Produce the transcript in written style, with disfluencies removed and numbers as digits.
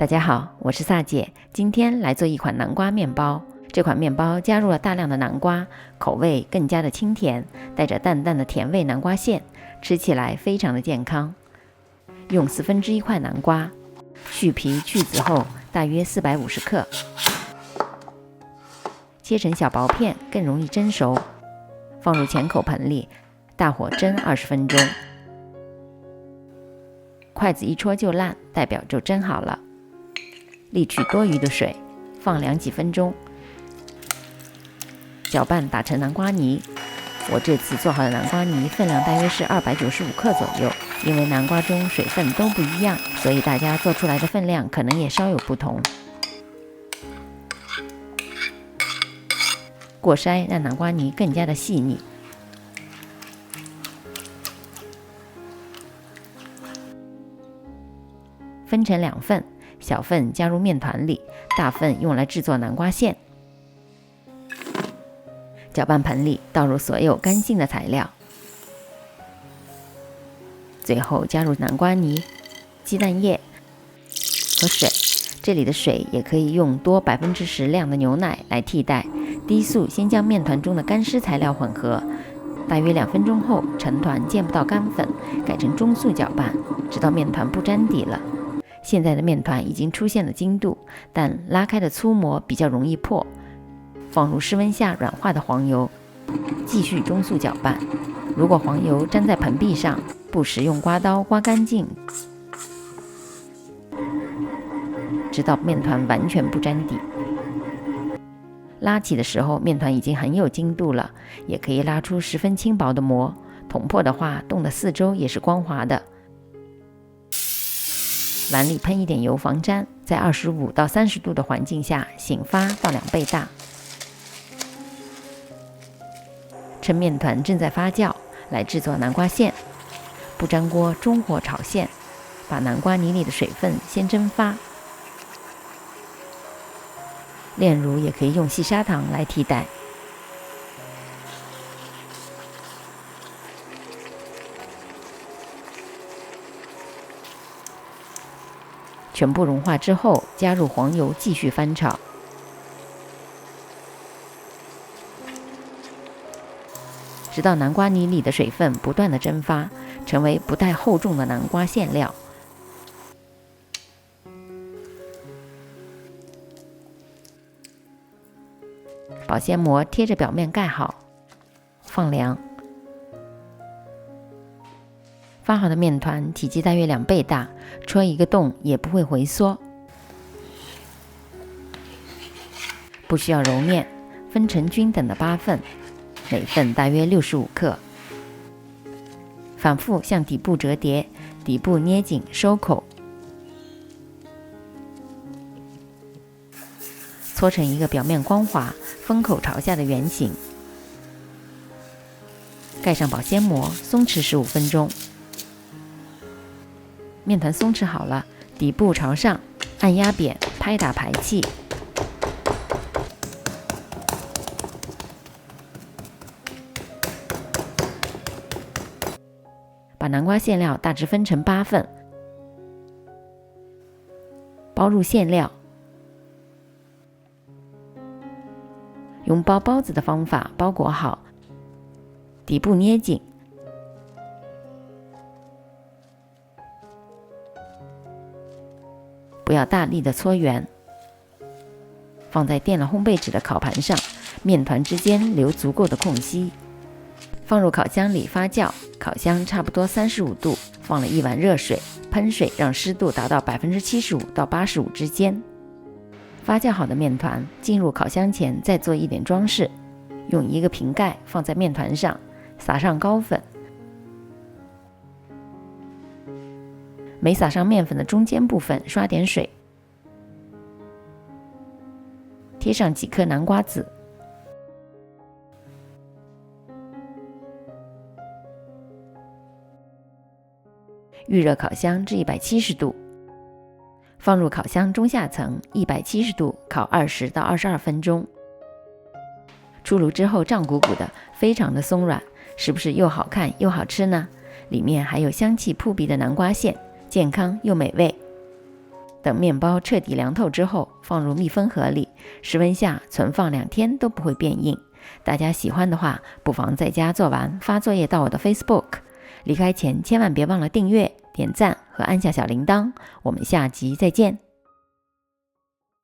大家好，我是萨姐，今天来做一款南瓜面包。这款面包加入了大量的南瓜，口味更加的清甜，带着淡淡的甜味南瓜馅，吃起来非常的健康。用1/4块南瓜，去皮去籽后大约450克，切成小薄片，更容易蒸熟。放入浅口盆里，大火蒸20分钟。筷子一戳就烂，代表就蒸好了。沥去多余的水，放凉几分钟，搅拌打成南瓜泥。我这次做好的南瓜泥分量大约是295克左右，因为南瓜中水分都不一样，所以大家做出来的分量可能也稍有不同。过筛让南瓜泥更加的细腻。分成2份，小份加入面团里，大份用来制作南瓜馅。搅拌盆里倒入所有干性的材料，最后加入南瓜泥、鸡蛋液和水。这里的水也可以用多10%量的牛奶来替代。低速先将面团中的干湿材料混合，大约2分钟后成团见不到干粉，改成中速搅拌，直到面团不粘底了。现在的面团已经出现了筋度，但拉开的粗模比较容易破。放入室温下软化的黄油，继续中速搅拌。如果黄油粘在盆壁上，不时用刮刀刮干净，直到面团完全不粘底。拉起的时候，面团已经很有筋度了，也可以拉出十分轻薄的膜。捅破的话，冻的四周也是光滑的。碗里喷一点油防粘，在25到30度的环境下醒发到2倍大。趁面团正在发酵，来制作南瓜馅。不粘锅中火炒馅，把南瓜泥里的水分先蒸发。炼乳也可以用细砂糖来替代。全部融化之后，加入黄油继续翻炒，直到南瓜泥里的水分不断的蒸发，成为不带厚重的南瓜馅料。保鲜膜贴着表面盖好，放凉。发好的面团体积大约2倍大，戳一个洞也不会回缩。不需要揉面，分成均等的8份，每份大约65克。反复向底部折叠，底部捏紧收口，搓成一个表面光滑、封口朝下的圆形。盖上保鲜膜，松弛15分钟。面团松弛好了，底部朝上，按压扁，拍打排气。把南瓜馅料大致分成8份，包入馅料，用包包子的方法包裹好，底部捏紧。不要大力的搓圆，放在垫了烘焙纸的烤盘上，面团之间留足够的空隙。放入烤箱里发酵，烤箱差不多35度，放了1碗热水，喷水让湿度达到75%到85%之间。发酵好的面团进入烤箱前再做一点装饰，用一个瓶盖放在面团上，撒上膏粉。每撒上面粉的中间部分刷点水，贴上几颗南瓜籽，预热烤箱至170度，放入烤箱中下层170度烤20到22分钟。出炉之后胀鼓鼓的，非常的松软，是不是又好看又好吃呢？里面还有香气扑鼻的南瓜馅，健康又美味。等面包彻底凉透之后，放入密封盒里，室温下存放2天都不会变硬。大家喜欢的话，不妨在家做完发作业到我的 Facebook。离开前千万别忘了订阅、点赞和按下小铃铛。我们下集再见。